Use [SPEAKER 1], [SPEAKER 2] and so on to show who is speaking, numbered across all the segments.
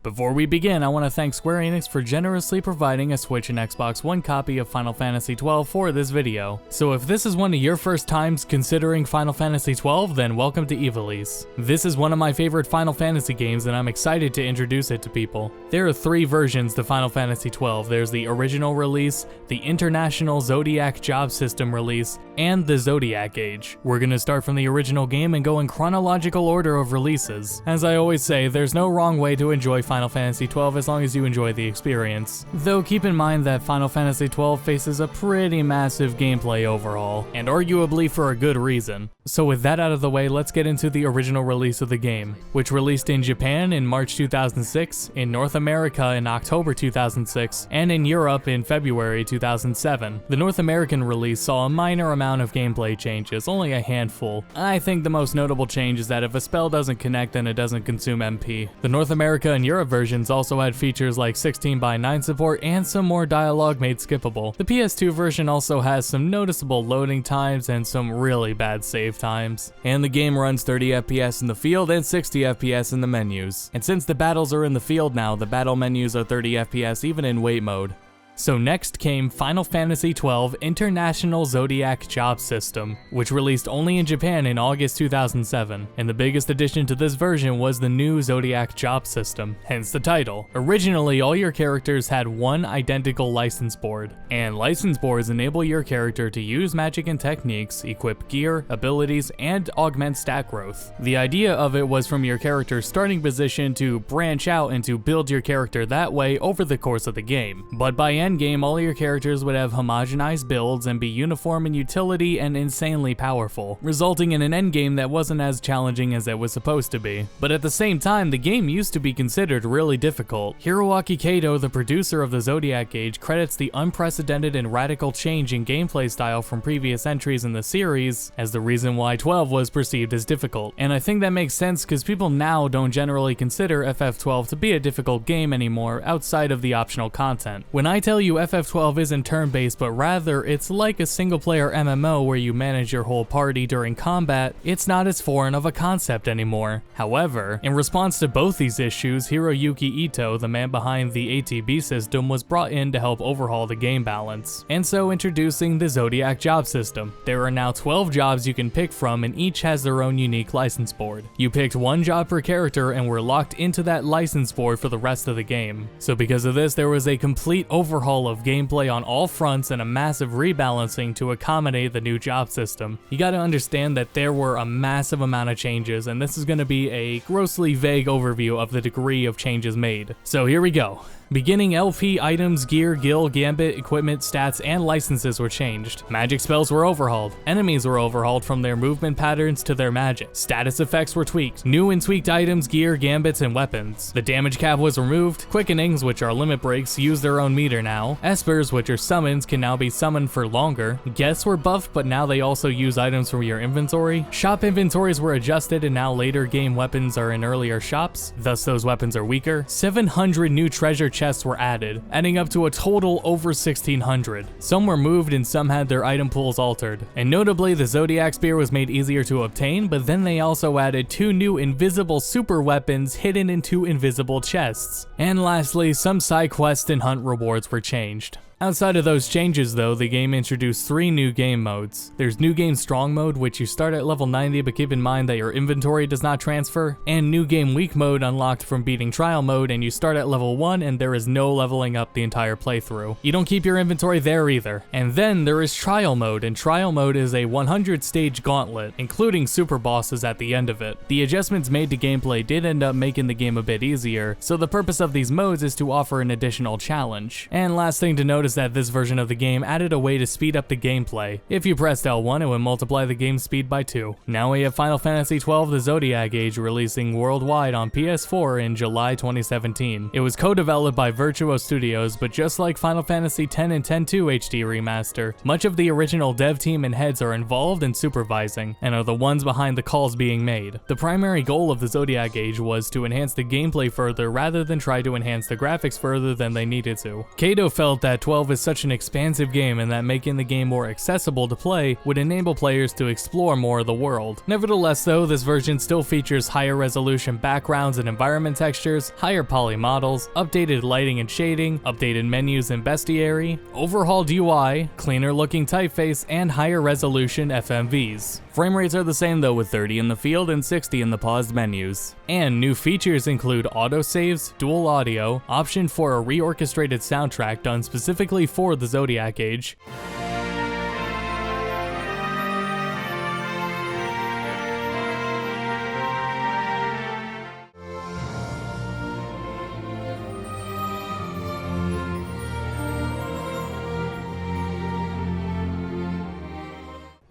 [SPEAKER 1] Before we begin, I want to thank Square Enix for generously providing a Switch and Xbox One copy of Final Fantasy XII for this video. So if this is one of your first times considering Final Fantasy XII, then welcome to Ivalice. This is one of my favorite Final Fantasy games and I'm excited to introduce it to people. There are three versions to Final Fantasy XII. There's the original release, the International Zodiac Job System release, and the Zodiac Age. We're gonna start from the original game and go in chronological order of releases. As I always say, there's no wrong way to enjoy Final Fantasy XII as long as you enjoy the experience. Though keep in mind that Final Fantasy XII faces a pretty massive gameplay overhaul, and arguably for a good reason. So with that out of the way, let's get into the original release of the game, which released in Japan in March 2006, in North America in October 2006, and in Europe in February 2007. The North American release saw a minor amount of gameplay changes, only a handful. I think the most notable change is that if a spell doesn't connect, then it doesn't consume MP. The North America and Europe versions also had features like 16:9 support and some more dialogue made skippable. The PS2 version also has some noticeable loading times and some really bad save times. And the game runs 30 FPS in the field and 60 FPS in the menus. And since the battles are in the field now, the battle menus are 30 FPS even in wait mode. So next came Final Fantasy XII International Zodiac Job System, which released only in Japan in August 2007, and the biggest addition to this version was the new Zodiac Job System, hence the title. Originally, all your characters had one identical license board, and license boards enable your character to use magic and techniques, equip gear, abilities, and augment stat growth. The idea of it was from your character's starting position to branch out and to build your character that way over the course of the game, but by endgame, all your characters would have homogenized builds and be uniform in utility and insanely powerful, resulting in an endgame that wasn't as challenging as it was supposed to be. But at the same time, the game used to be considered really difficult. Hiroaki Kato, the producer of the Zodiac Age, credits the unprecedented and radical change in gameplay style from previous entries in the series as the reason why 12 was perceived as difficult. And I think that makes sense because people now don't generally consider FF12 to be a difficult game anymore outside of the optional content. When I tell you FF12 isn't turn-based, but rather it's like a single-player MMO where you manage your whole party during combat, it's not as foreign of a concept anymore. However, in response to both these issues, Hiroyuki Ito, the man behind the ATB system, was brought in to help overhaul the game balance. And so introducing the Zodiac Job System. There are now 12 jobs you can pick from and each has their own unique license board. You picked one job per character and were locked into that license board for the rest of the game. So because of this, there was a complete overhaul of gameplay on all fronts and a massive rebalancing to accommodate the new job system. You gotta understand that there were a massive amount of changes, and this is gonna be a grossly vague overview of the degree of changes made. So here we go. Beginning LP items, gear, guild, gambit, equipment, stats, and licenses were changed. Magic spells were overhauled. Enemies were overhauled from their movement patterns to their magic. Status effects were tweaked. New and tweaked items, gear, gambits, and weapons. The damage cap was removed. Quickenings, which are limit breaks, use their own meter now. Espers, which are summons, can now be summoned for longer. Guests were buffed, but now they also use items from your inventory. Shop inventories were adjusted, and now later game weapons are in earlier shops, thus those weapons are weaker. 700 new treasure chests were added, adding up to a total over 1,600. Some were moved and some had their item pools altered. And notably, the Zodiac Spear was made easier to obtain, but then they also added 2 new invisible super weapons hidden in 2 invisible chests. And lastly, some side quests and hunt rewards were changed. Outside of those changes though, the game introduced 3 new game modes. There's New Game Strong Mode, which you start at level 90 but keep in mind that your inventory does not transfer, and New Game Weak Mode unlocked from beating Trial Mode, and you start at level 1 and there is no leveling up the entire playthrough. You don't keep your inventory there either. And then there is Trial Mode, and Trial Mode is a 100 stage gauntlet, including super bosses at the end of it. The adjustments made to gameplay did end up making the game a bit easier, so the purpose of these modes is to offer an additional challenge. And last thing to note is that this version of the game added a way to speed up the gameplay. If you pressed L1, it would multiply the game speed by 2. Now we have Final Fantasy XII The Zodiac Age releasing worldwide on PS4 in July 2017. It was co-developed by Virtuo Studios, but just like Final Fantasy X and X-2 HD Remaster, much of the original dev team and heads are involved in supervising, and are the ones behind the calls being made. The primary goal of the Zodiac Age was to enhance the gameplay further rather than try to enhance the graphics further than they needed to. Kato felt that 12 XII is such an expansive game and that making the game more accessible to play would enable players to explore more of the world. Nevertheless though, this version still features higher resolution backgrounds and environment textures, higher poly models, updated lighting and shading, updated menus and bestiary, overhauled UI, cleaner looking typeface, and higher resolution FMVs. Frame rates are the same though, with 30 in the field and 60 in the paused menus. And new features include autosaves, dual audio, option for a reorchestrated soundtrack done specifically for the Zodiac Age,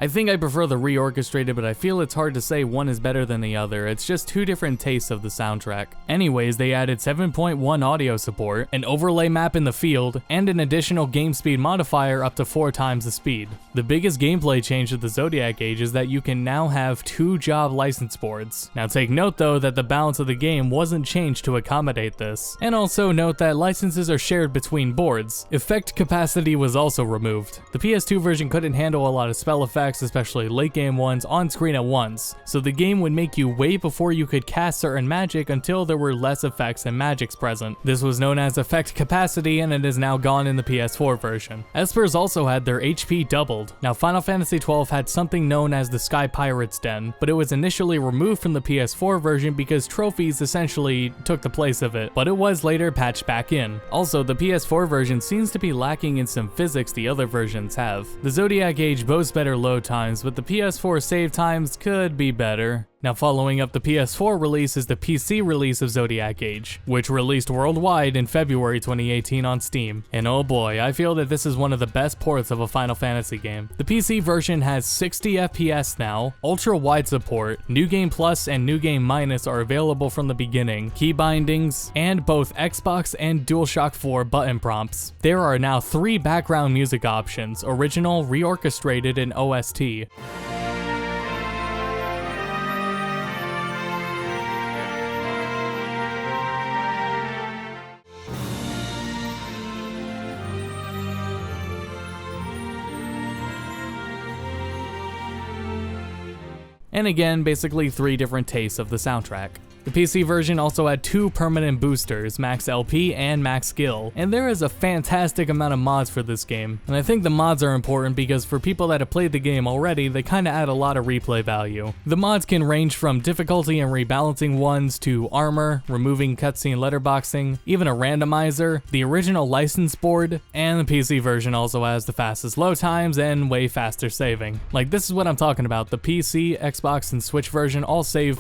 [SPEAKER 1] I think I prefer the reorchestrated, but I feel it's hard to say one is better than the other. It's just two different tastes of the soundtrack. Anyways, they added 7.1 audio support, an overlay map in the field, and an additional game speed modifier up to 4 times the speed. The biggest gameplay change of the Zodiac Age is that you can now have 2 job license boards. Now take note though that the balance of the game wasn't changed to accommodate this. And also note that licenses are shared between boards. Effect capacity was also removed. The PS2 version couldn't handle a lot of spell effects, especially late game ones, on screen at once, so the game would make you wait before you could cast certain magic until there were less effects and magics present. This was known as effect capacity, and it is now gone in the PS4 version. Espers also had their HP doubled. Now Final Fantasy XII had something known as the Sky Pirate's Den, but it was initially removed from the PS4 version because trophies essentially took the place of it, but it was later patched back in. Also, the PS4 version seems to be lacking in some physics the other versions have. The Zodiac Age boasts better load times, but the PS4 save times could be better. Now following up the PS4 release is the PC release of Zodiac Age, which released worldwide in February 2018 on Steam. And oh boy, I feel that this is one of the best ports of a Final Fantasy game. The PC version has 60 FPS now, ultra wide support, New Game Plus and New Game Minus are available from the beginning, key bindings, and both Xbox and DualShock 4 button prompts. There are now 3 background music options: original, reorchestrated, and OST. And again, basically 3 different tastes of the soundtrack. The PC version also had 2 permanent boosters, Max LP and Max Skill, and there is a fantastic amount of mods for this game. And I think the mods are important because for people that have played the game already, they kinda add a lot of replay value. The mods can range from difficulty and rebalancing ones to armor, removing cutscene letterboxing, even a randomizer, the original license board, and the PC version also has the fastest load times and way faster saving. Like, this is what I'm talking about. The PC, Xbox, and Switch version all save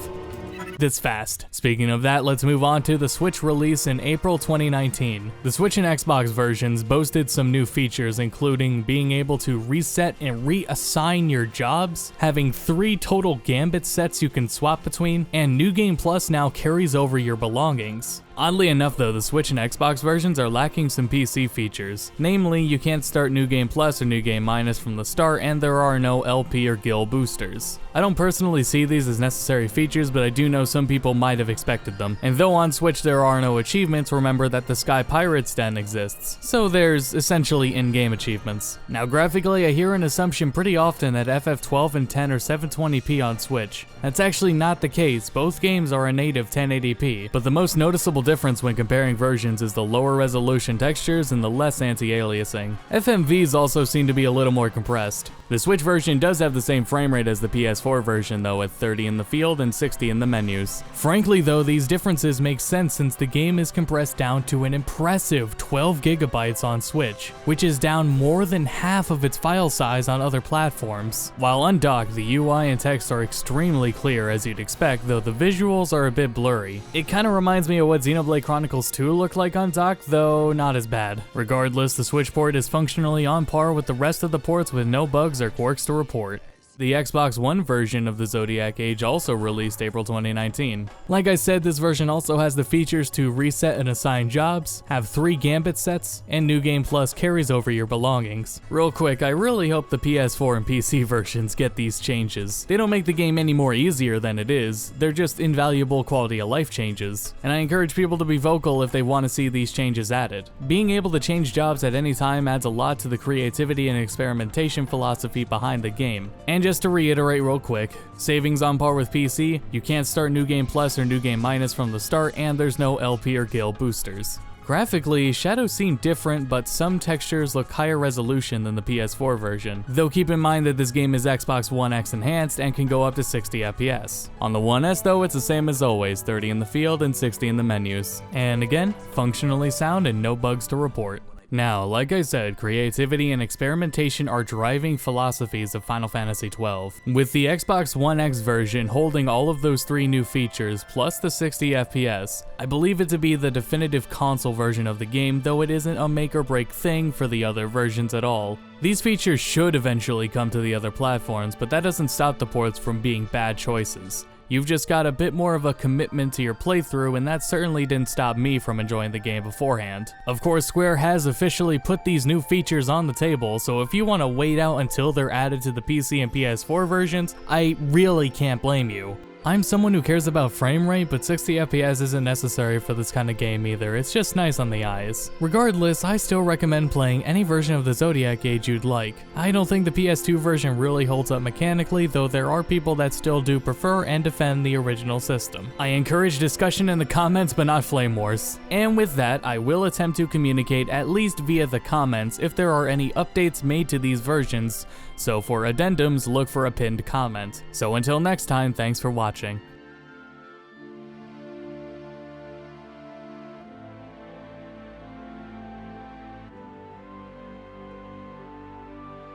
[SPEAKER 1] this fast. Speaking of that, let's move on to the Switch release in April 2019. The Switch and Xbox versions boasted some new features, including being able to reset and reassign your jobs, having 3 total gambit sets you can swap between, and New Game Plus now carries over your belongings. Oddly enough though, the Switch and Xbox versions are lacking some PC features. Namely, you can't start New Game Plus or New Game Minus from the start, and there are no LP or Gil boosters. I don't personally see these as necessary features, but I do know some people might have expected them. And though on Switch there are no achievements, remember that the Sky Pirate's Den exists. So there's essentially in-game achievements. Now graphically, I hear an assumption pretty often that FF12 and 10 are 720p on Switch. That's actually not the case. Both games are a native 1080p, but the most noticeable difference when comparing versions is the lower resolution textures and the less anti-aliasing. FMVs also seem to be a little more compressed. The Switch version does have the same frame rate as the PS4 version though, at 30 in the field and 60 in the menus. Frankly though, these differences make sense since the game is compressed down to an impressive 12 gigabytes on Switch, which is down more than half of its file size on other platforms. While undocked, the UI and text are extremely clear as you'd expect, though the visuals are a bit blurry. It kinda reminds me of what Xenoblade Chronicles 2 looked like undocked, though not as bad. Regardless, the Switch port is functionally on par with the rest of the ports with no bugs or quirks to report. The Xbox One version of the Zodiac Age also released April 2019. Like I said, this version also has the features to reset and assign jobs, have 3 Gambit sets, and New Game Plus carries over your belongings. Real quick, I really hope the PS4 and PC versions get these changes. They don't make the game any more easier than it is, they're just invaluable quality of life changes, and I encourage people to be vocal if they want to see these changes added. Being able to change jobs at any time adds a lot to the creativity and experimentation philosophy behind the game. And just to reiterate real quick, savings on par with PC, you can't start New Game Plus or New Game Minus from the start, and there's no LP or guild boosters. Graphically, shadows seem different, but some textures look higher resolution than the PS4 version, though keep in mind that this game is Xbox One X enhanced and can go up to 60 FPS. On the One S though, it's the same as always, 30 in the field and 60 in the menus. And again, functionally sound and no bugs to report. Now, like I said, creativity and experimentation are driving philosophies of Final Fantasy XII. With the Xbox One X version holding all of those 3 new features plus the 60 FPS, I believe it to be the definitive console version of the game, though it isn't a make or break thing for the other versions at all. These features should eventually come to the other platforms, but that doesn't stop the ports from being bad choices. You've just got a bit more of a commitment to your playthrough, and that certainly didn't stop me from enjoying the game beforehand. Of course, Square has officially put these new features on the table, so if you want to wait out until they're added to the PC and PS4 versions, I really can't blame you. I'm someone who cares about frame rate, but 60 FPS isn't necessary for this kind of game either, it's just nice on the eyes. Regardless, I still recommend playing any version of the Zodiac Age you'd like. I don't think the PS2 version really holds up mechanically, though there are people that still do prefer and defend the original system. I encourage discussion in the comments, but not flame wars. And with that, I will attempt to communicate at least via the comments if there are any updates made to these versions, so for addendums, look for a pinned comment. So until next time, thanks for watching.